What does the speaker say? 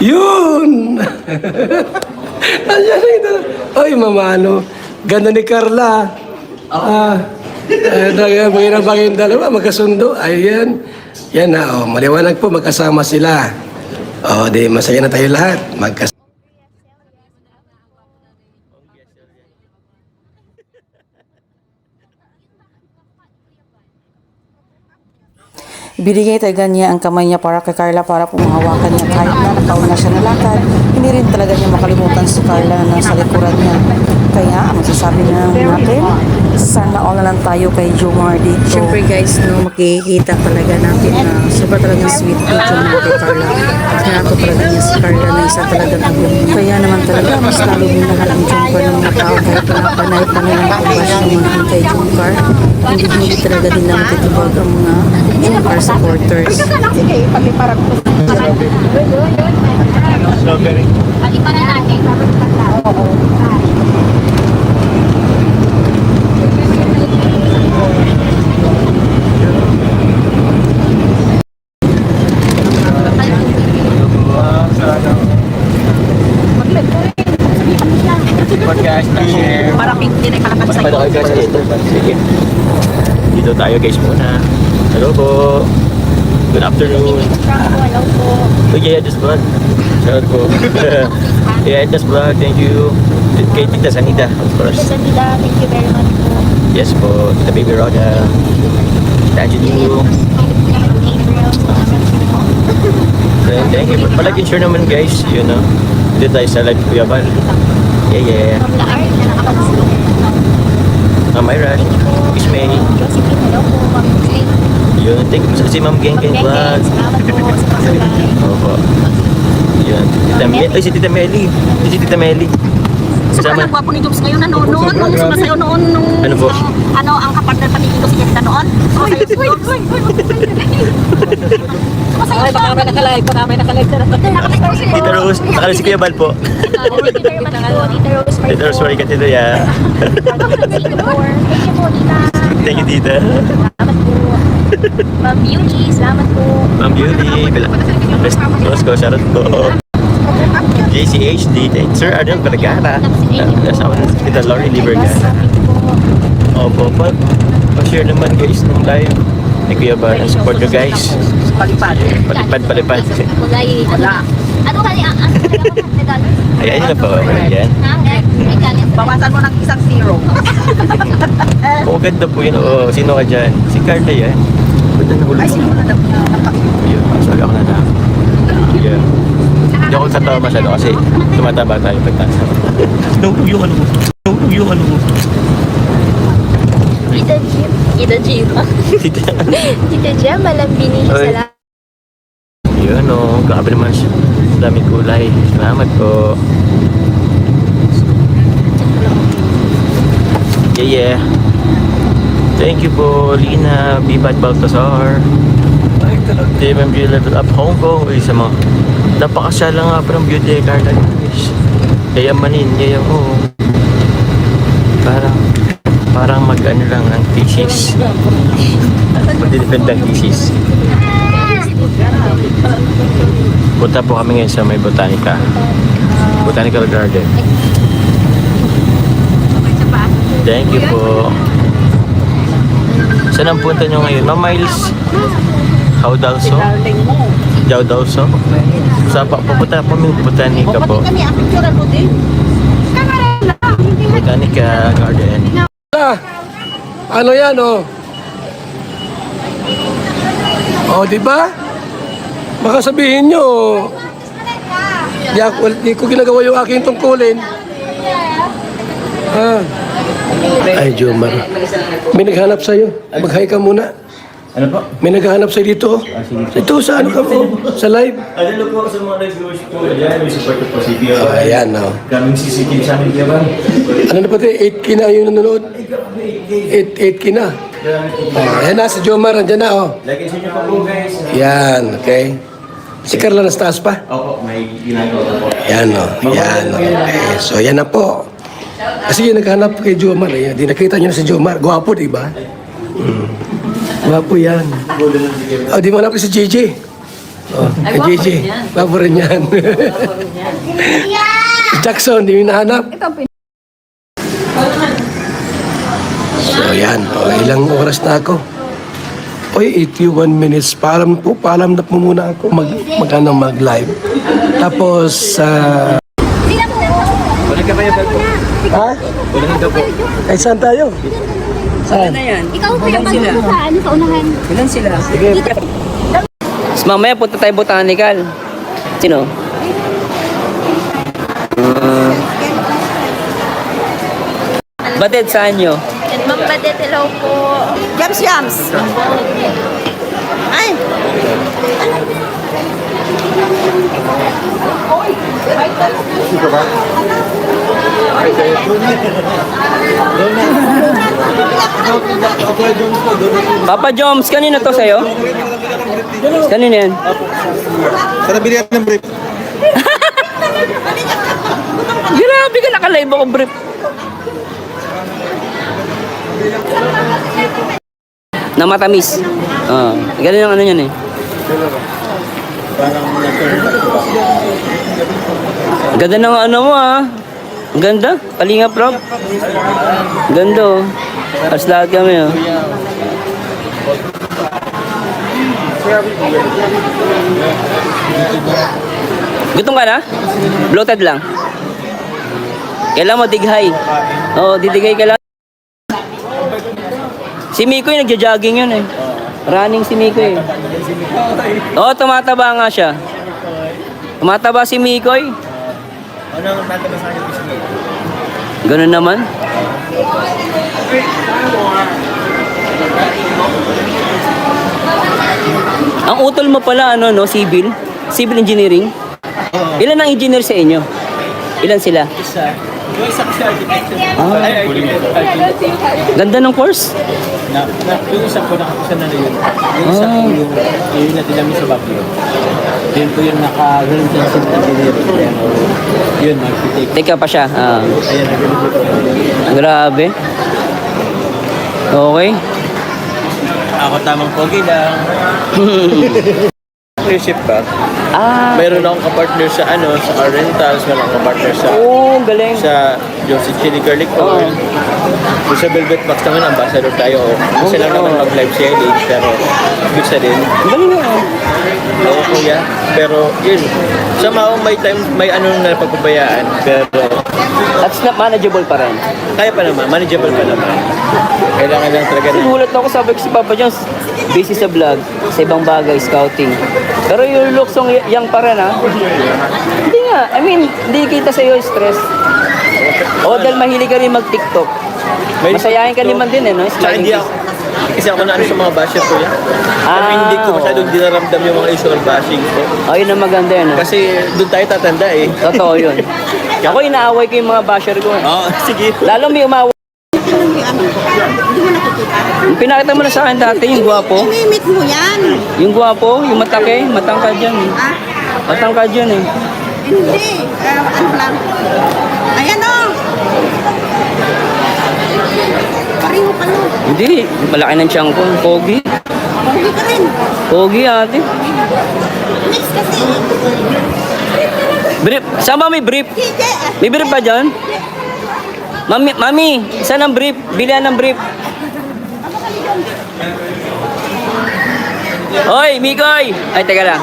Yun! Nandiyan na ito. Ay, mamano. Ganda ni Carla. Mahirap ba kayong dalawa? Magkasundo. Ayan. Yan na, oh. Maliwanag po, magkasama sila. Oh, di masaya na tayo lahat. Binigay talaga niya ang kamay niya para kay Carla para pumahawakan niya kahit na nakauna siya na lakad. Hindi rin talaga niya makalimutan si Carla na nasa likuran niya. Kaya, masasabi na natin, sana all na lang tayo kay Jomar dito. Siyempre guys, no, makikita talaga natin na sobrang talagang sweet ni Jomar kay Carla. At hinako talaga niya si Carla na isa talagang abong. Kaya naman talaga, mas lalo minahal ang Jomar ng mga tao kahit na panay-panay ang pagbash naman kay Jomar. Hindi talaga nila matitibag ang mga Jomar supporters. Sige, paliparang ko. Paliparan natin. Oo. Para pink din ay palakas sa'yo. Sige. Dito tayo guys muna. Hello po. Good afternoon. Hello po. Oh yeah, just vlog. Shout po. Yeah, just vlog. Thank you. Kay Tita Sanida, of course. Tita Sanida, thank you very much po. Yes po. Tita Baby Roda. Angelino. Thank you. Palaging sure naman guys, you know. Dito tayo sa live Kuya Val. Yeah. From the art na nakapagsulong. Myra. Ismay. Josephine, hello po. Ma'am Jane. Yun. Thank you si Ma'am Geng Geng Vlog. Salamat po sa pagsalay. Opo. Yun. Si Tita Meli. Si Tita Meli. Sobrang gwapo ni Jobs ngayon. Noon, nung sumasayo noon, nung Ano po? ang kapartner pa ni Tito si Jetta noon. Sumasayo si Jobs. Sumasayo siya. Baka may nakalive na naman. Tita Rose. Nakala si Kuya Val po. Thank you very much po, Tita Rose. Tita Rose, sorry ka Tito ya. Thank you po, Tita. Thank you Tita. Salamat po. Ma'am Beauty, salamat po. Ma'am Beauty. Best Rose ko. Shoutout po. JCHD. Sir Arnold Vergara. Asawa na si Tita Lori Lee Vergara. Opo. Pa-share naman guys ng live. Ni Kuya Val. Ang support ko guys. Palipad. Palipad. Kulay. Ano kali ang medal? Ayan na po. Ayan. Bawasan mo ng isang zero. Oo, ganda po yun. Oo, sino ka dyan? Si Carla yan. Ganda na ulit. Ay, sino na dapat? Yun, sorry ako na. Yeah. Hindi ako tatawa masyado kasi tumataba tayo pagtasa. Nahulog yung ano mo. Tita Jim. Tita Jim, malambini siya. Ay. Salamat. Yun o, grabe naman siya. Daming kulay. Salamat po. Yeah. Thank you po, Lina, Bibat Baltasar. TMMG Level Up Hong Kong. Uy, sa mga napakasya lang nga pa ng beauty card. Yayamanin, parang mag-ano lang ng thesis. Mag-defend ng thesis. Punta po kami ngayon sa may Botanical Garden. Thank you po. Saan ang punta nyo ngayon? Ma'am Miles? How Dalso? How Dalso? Saan pa? Pupunta po kami Botanica po. Botanica Garden. Ano yan, oh? Oh, di ba? Baka sabihin nyo, di ko ginagawa yung aking tungkulin. Ay, Jomar. May naghanap sa'yo. Mag-hi ka muna. Ano po? May naghahanap sa'yo dito. Ito, sa ano ka mo? Sa live. Hello po sa mga live viewers po. Ayan, may support po si Pia. Ayan, oh. Kaming CCTV sa amin, Pia ba? Ano na pati? 8K na yung nanonood. 8K na. Ayan na, si Jomar. Andyan na, oh. Lagyan sa inyo pa po, guys. Yan, okay. Si Carla nasa taas pa. Opo, may ginagawa po. Yan, oh. Yan, oh. Okay. So, yan na po. Kasi yung naghanap kay Jomar, eh. Di nakita nyo na si Jomar. Gwapo, di ba? Gwapo yan. Oh, di mo hanap si JJ. Oh, kay Gigi. Gwapo rin yan. Jackson, di mo hinahanap? So yan, ilang oras na ako? Oy, 81 minutes. Paalam na po muna ako mag-live. Tapos, Walang ka ba yung bago? ha? Walang ka po. Ay, saan tayo? Saan? Ikaw pinapanood mo sa unahan. Ilan sila? Sige. Mas mamaya punta tayo botanical. Sino? Batid, saan nyo? Ma'am Badet, hello po. Yams. Ay! Papa Joms, kanino to sa'yo? Kanino yan? Sana bilihan ng brief. Grabe ka, nakalive ako, brief. Na matamis. Ganun ang ano yan eh. Ganda ng ano mo ah. Ang ganda. Kalinga prop. Ganda oh. As lahat kami oh. Gutom ka na? Bloated lang. Kailan mo dighay. Oo, didigay ka lang. Si Mikoy nagja-jogging yun eh. Running si Mikoy. Oo, tumataba nga siya. Tumataba si Mikoy. Ganun naman. Ang utol mo pala ano no, civil? Civil engineering? Ilan ang engineer sa inyo? Ilan sila? Yung isa kasi architecture. Ganda ng course. Yung isa ko nakapisa na yun. Yung isa ko yung natin namin sa Baguio. Yun po yung naka-ganun sa engineering. Pero yun, architect. Teka pa siya. Ayan, nagaling po. Grabe. Okay. Ako tamang pogi lang. Partnership pa. Mayroon akong kapartner sa sa car rentals, mayroon akong kapartner sa Galing. sa Joseph Chili Garlic Oil. Yung sa Velvet Box naman, ambassador tayo. Kasi lang naman mag-live selling, pero bisa din. Galing nga. Oo, kuya. Pero yun, somehow may time, may na pagpabayaan. Pero That's not manageable pa rin. kaya pa naman, manageable pa naman. Kailangan lang talaga na. Sinulat ako, sabi ko si Papa Jones, busy sa vlog, sa ibang bagay, scouting. Pero yung looks ng young pa rin ha. Hindi nga, I mean, hindi kita sa'yo stress. O dahil mahilig ka rin mag-TikTok. Masayahin ka naman din eh, no? Tsaka hindi ako, kasi ako na sa mga basher ko yan. Kasi hindi ko masyadong dinaramdam yung mga issue or bashing ko. Oh, yun ang maganda yun. Kasi doon tayo tatanda eh. Totoo yun. Ako inaaway ko yung mga basher ko. Oo, sige. Lalo may umaway. Yung pinakita mo na sa akin dati, yung gwapo. Imimit mo yan. Yung gwapo, yung matake, matangkad yan eh. Matangkad yan eh. Hindi. Ano lang. Ayan o. Pareho pa no. Hindi, malaki ng tiyang ko. Pogi. Hindi ka rin. Pogi ate. Mix kasi. Brief. Sama may brief. Hindi. May brief ba dyan? Mami, isa ng brief. Bilihan ng brief. Hoy, Mikoy! Ay, teka lang.